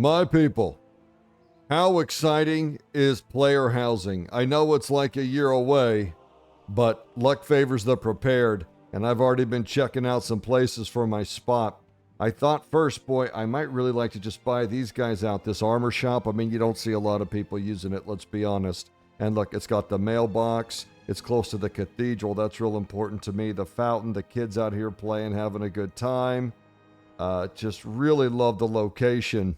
My people, how exciting is player housing? I know it's like a year away, but luck favors the prepared, and I've already been checking out some places for my spot. I thought first, boy, I might really like to just buy these guys out, this armor shop. I mean, you don't see a lot of people using it, let's be honest. And look, it's got the mailbox. It's close to the cathedral. That's real important to me. The fountain, the kids out here playing, having a good time. Just really love the location.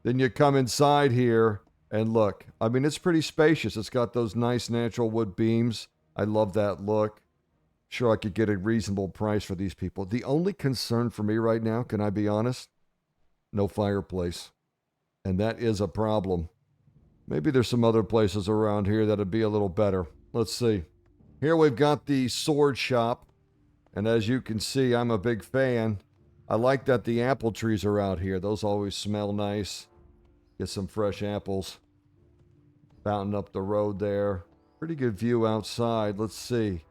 Then you come inside here and look. I mean, it's pretty spacious. It's got those nice natural wood beams. I love that look. Sure, I could get a reasonable price for these people. The only concern for me right now, can I be honest? No fireplace. And that is a problem. Maybe there's some other places around here that'd be a little better. Let's see. Here we've got the sword shop. And as you can see, I'm a big fan. I like that the apple trees are out here. Those always smell nice. Get some fresh apples. Fountain up the road there. Pretty good view outside. Let's see.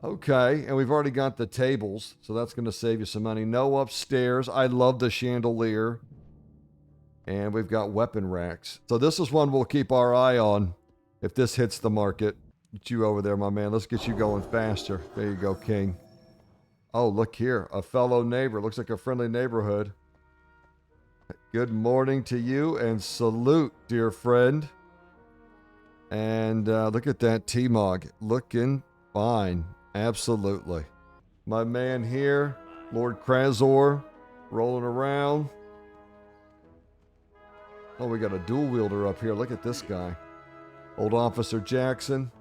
Okay, and we've already got the tables, so that's going to save you some money. No upstairs. I love the chandelier. And we've got weapon racks. So this is one we'll keep our eye on if this hits the market. Get you over there, my man. Let's get you going faster. There you go, King. Oh, look here. A fellow neighbor. Looks like a friendly neighborhood. Good morning to you and salute, dear friend. And look at that T-Mog. Looking fine. Absolutely. My man here, Lord Krazor, rolling around. Oh, we got a dual wielder up here. Look at this guy. Old Officer Jackson.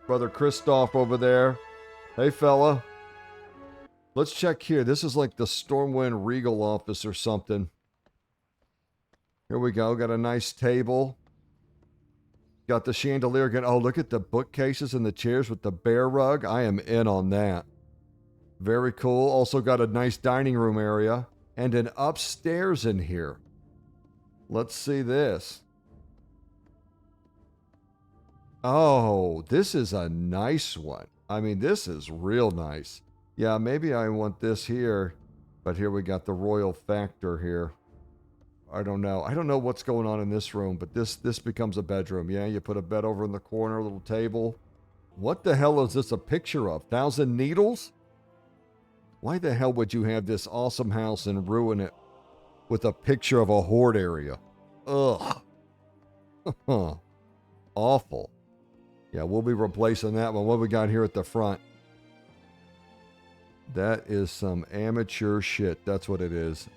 Brother Christoph over there. Hey, fella. Let's check here. This is like the Stormwind Regal office or something. Here we go. Got a nice table. Got the chandelier again. Oh, look at the bookcases and the chairs with the bear rug. I am in on that. Very cool. Also got a nice dining room area and an upstairs in here. Let's see this. Oh, this is a nice one. I mean, this is real nice. Yeah, maybe I want this here, but here we got the royal factor here. I don't know. I don't know what's going on in this room, but this becomes a bedroom. Yeah, you put a bed over in the corner, a little table. What the hell is this a picture of? 1,000 Needles? Why the hell would you have this awesome house and ruin it with a picture of a horde area? Ugh. Awful. Yeah, we'll be replacing that one. What we got here at the front? That is some amateur shit. That's what it is.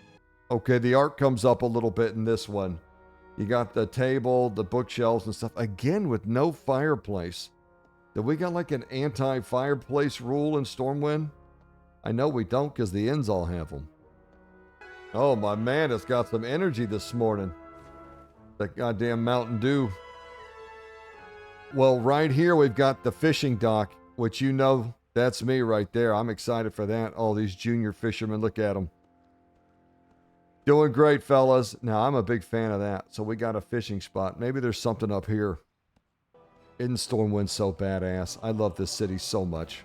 Okay, the art comes up a little bit in this one. You got the table, the bookshelves and stuff. Again, with no fireplace. Did we got like an anti-fireplace rule in Stormwind? I know we don't because the inns all have them. Oh, my man, it's got some energy this morning. That goddamn Mountain Dew. Well, right here we've got the fishing dock, which you know, that's me right there. I'm excited for that. All these junior fishermen, look at them. Doing great, fellas. Now, I'm a big fan of that. So we got a fishing spot. Maybe there's something up here. Isn't Stormwind so badass? I love this city so much.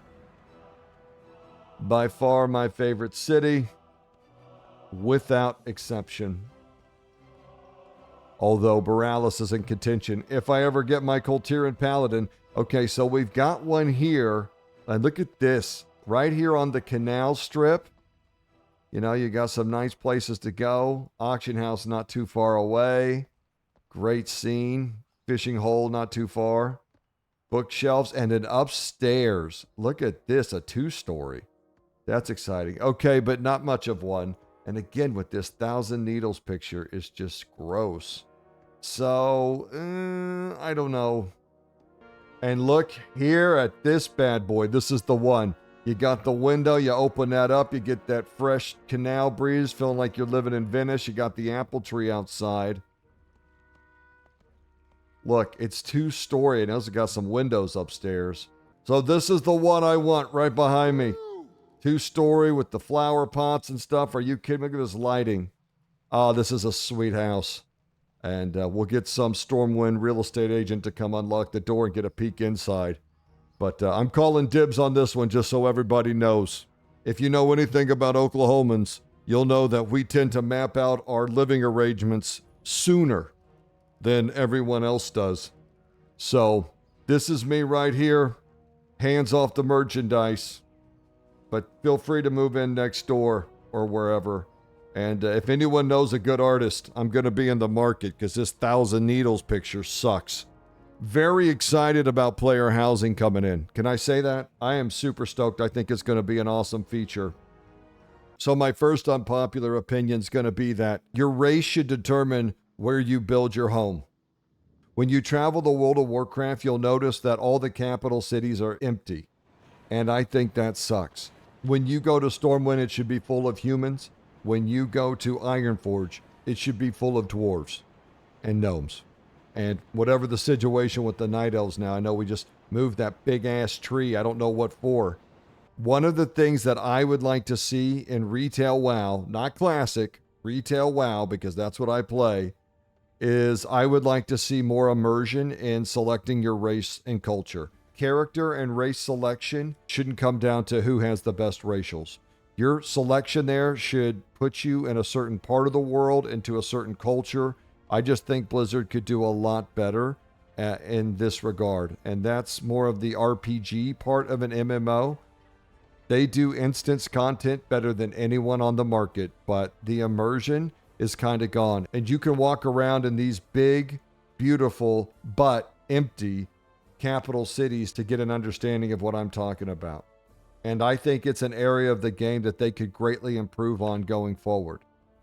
By far my favorite city. Without exception. Although Borealis is in contention. If I ever get my Coltiran Paladin. Okay, so we've got one here. And look at this. Right here on the canal strip. You know, you got some nice places to go. Auction house not too far away. Great scene. Fishing hole not too far. Bookshelves and an upstairs. Look at this, a 2-story. That's exciting. Okay, but not much of one. And again, with this 1,000 Needles picture, is just gross. So, I don't know. And look here at this bad boy. This is the one. You got the window, you open that up, you get that fresh canal breeze, feeling like you're living in Venice. You got the apple tree outside. Look, it's 2-story and it's got some windows upstairs. So this is the one I want right behind me. 2-story with the flower pots and stuff. Are you kidding? Look at this lighting. Oh, this is a sweet house. And we'll get some Stormwind real estate agent to come unlock the door and get a peek inside. But I'm calling dibs on this one just so everybody knows. If you know anything about Oklahomans, you'll know that we tend to map out our living arrangements sooner than everyone else does. So this is me right here, hands off the merchandise, but feel free to move in next door or wherever. And if anyone knows a good artist, I'm going to be in the market because this Thousand Needles picture sucks. Very excited about player housing coming in. Can I say that? I am super stoked. I think it's going to be an awesome feature. So my first unpopular opinion is going to be that your race should determine where you build your home. When you travel the World of Warcraft, you'll notice that all the capital cities are empty. And I think that sucks. When you go to Stormwind, it should be full of humans. When you go to Ironforge, it should be full of dwarves and gnomes. And whatever the situation with the Night Elves now, I know we just moved that big-ass tree. I don't know what for. One of the things that I would like to see in Retail WoW, not Classic, Retail WoW, because that's what I play, is I would like to see more immersion in selecting your race and culture. Character and race selection shouldn't come down to who has the best racials. Your selection there should put you in a certain part of the world, into a certain culture. I just think Blizzard could do a lot better in this regard. And that's more of the RPG part of an MMO. They do instance content better than anyone on the market, but the immersion is kind of gone. And you can walk around in these big, beautiful, but empty capital cities to get an understanding of what I'm talking about. And I think it's an area of the game that they could greatly improve on going forward.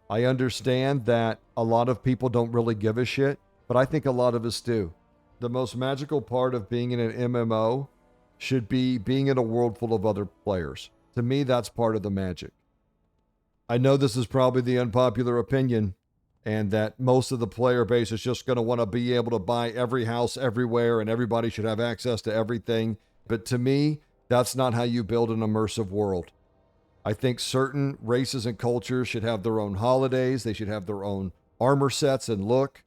I understand that a lot of people don't really give a shit, but I think a lot of us do. The most magical part of being in an MMO should be being in a world full of other players. To me, that's part of the magic. I know this is probably the unpopular opinion, and that most of the player base is just going to want to be able to buy every house everywhere and everybody should have access to everything. But to me, that's not how you build an immersive world. I think certain races and cultures should have their own holidays. They should have their own armor sets and look.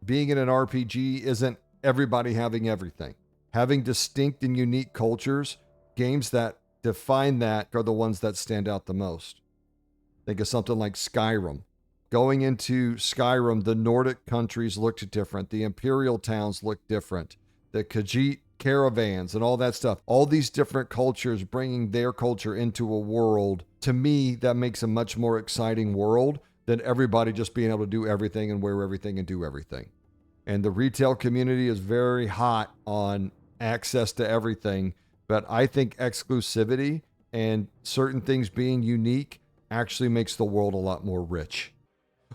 Being in an RPG isn't everybody having everything. Having distinct and unique cultures, games that define that are the ones that stand out the most. Think of something like Skyrim. Going into Skyrim, the Nordic countries looked different. The Imperial towns looked different. The Khajiit caravans and all that stuff. All these different cultures bringing their culture into a world. To me, that makes a much more exciting world than everybody just being able to do everything and wear everything and do everything. And the retail community is very hot on access to everything. But I think exclusivity and certain things being unique actually makes the world a lot more rich.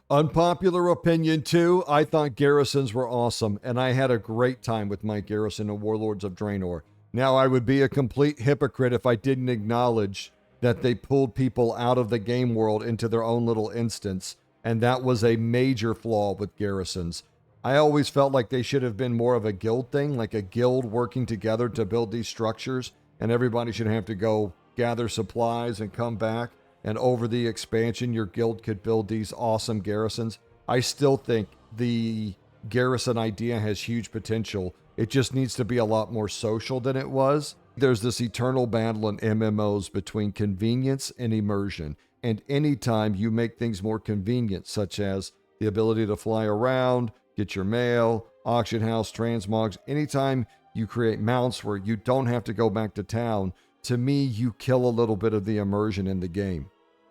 Unpopular opinion too, I thought Garrisons were awesome, and I had a great time with my Garrison of Warlords of Draenor. Now, I would be a complete hypocrite if I didn't acknowledge that they pulled people out of the game world into their own little instance, and that was a major flaw with Garrisons. I always felt like they should have been more of a guild thing, like a guild working together to build these structures, and everybody should have to go gather supplies and come back. And over the expansion, your guild could build these awesome garrisons. I still think the garrison idea has huge potential. It just needs to be a lot more social than it was. There's this eternal battle in MMOs between convenience and immersion. And anytime you make things more convenient, such as the ability to fly around, get your mail, auction house, transmogs, anytime you create mounts where you don't have to go back to town, to me, you kill a little bit of the immersion in the game.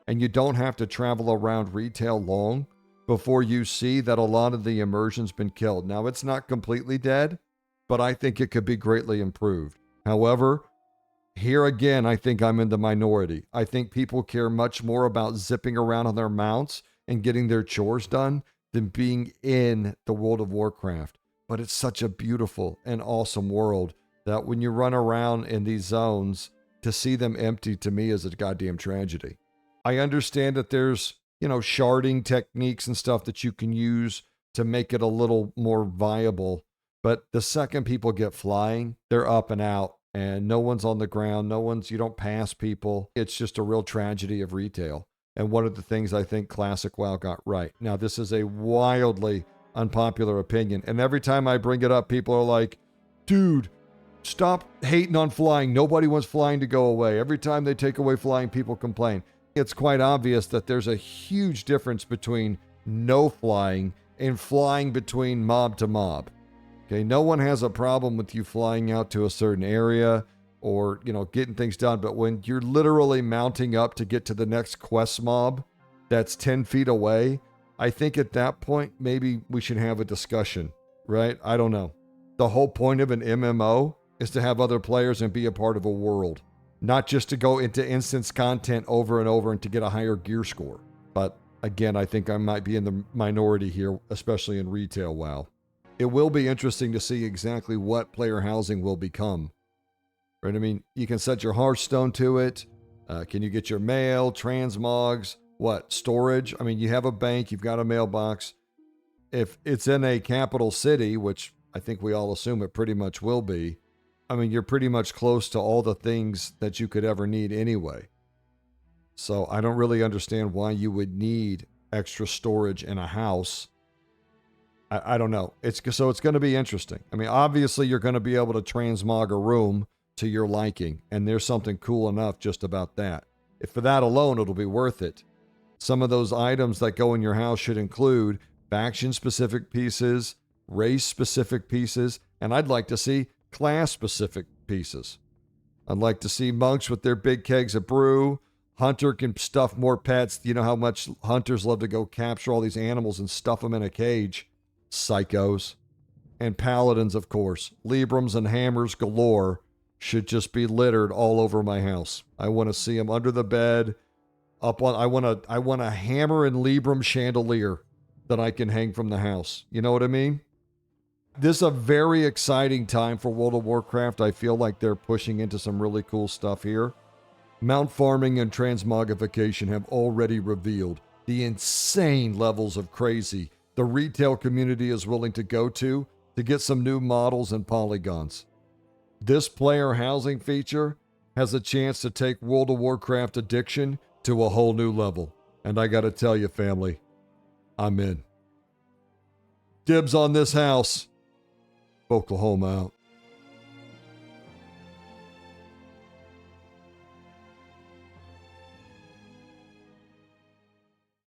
And you don't have to travel around retail long before you see that a lot of the immersion's been killed. Now, it's not completely dead, but I think it could be greatly improved. However, here again, I think I'm in the minority. I think people care much more about zipping around on their mounts and getting their chores done than being in the World of Warcraft. But it's such a beautiful and awesome world that when you run around in these zones, to see them empty to me is a goddamn tragedy. I understand that there's, sharding techniques and stuff that you can use to make it a little more viable. But the second people get flying, they're up and out and no one's on the ground. You don't pass people. It's just a real tragedy of retail. And one of the things I think Classic WoW got right. Now, this is a wildly unpopular opinion. And every time I bring it up, people are like, dude, stop hating on flying. Nobody wants flying to go away. Every time they take away flying, people complain. it's quite obvious that there's a huge difference between no flying and flying between mob to mob. Okay, no one has a problem with you flying out to a certain area or, getting things done. But when you're literally mounting up to get to the next quest mob that's 10 feet away, I think at that point, maybe we should have a discussion, right? I don't know. The whole point of an MMO is to have other players and be a part of a world, not just to go into instance content over and over and to get a higher gear score. But again, I think I might be in the minority here, especially in retail WoW. It will be interesting to see exactly what player housing will become. Right? I mean, you can set your Hearthstone to it. Can you get your mail, transmogs, storage? I mean, you have a bank, you've got a mailbox. If it's in a capital city, which I think we all assume it pretty much will be, I mean, you're pretty much close to all the things that you could ever need anyway. So I don't really understand why you would need extra storage in a house. I don't know. So it's going to be interesting. I mean, obviously you're going to be able to transmog a room to your liking, and there's something cool enough just about that. If for that alone, it'll be worth it. Some of those items that go in your house should include faction-specific pieces, race-specific pieces, and I'd like to see class-specific pieces. I'd like to see monks with their big kegs of brew. Hunter can stuff more pets. You know how much hunters love to go capture all these animals and stuff them in a cage. Psychos. And paladins, of course. Librams and hammers galore should just be littered all over my house. I want to see them under the bed. I want a hammer and Libram chandelier that I can hang from the house. You know what I mean? This is a very exciting time for World of Warcraft. I feel like they're pushing into some really cool stuff here. Mount farming and transmogrification have already revealed the insane levels of crazy the retail community is willing to go to get some new models and polygons. This player housing feature has a chance to take World of Warcraft addiction to a whole new level. And I gotta tell you, family, I'm in. Dibs on this house. Oklahoma out.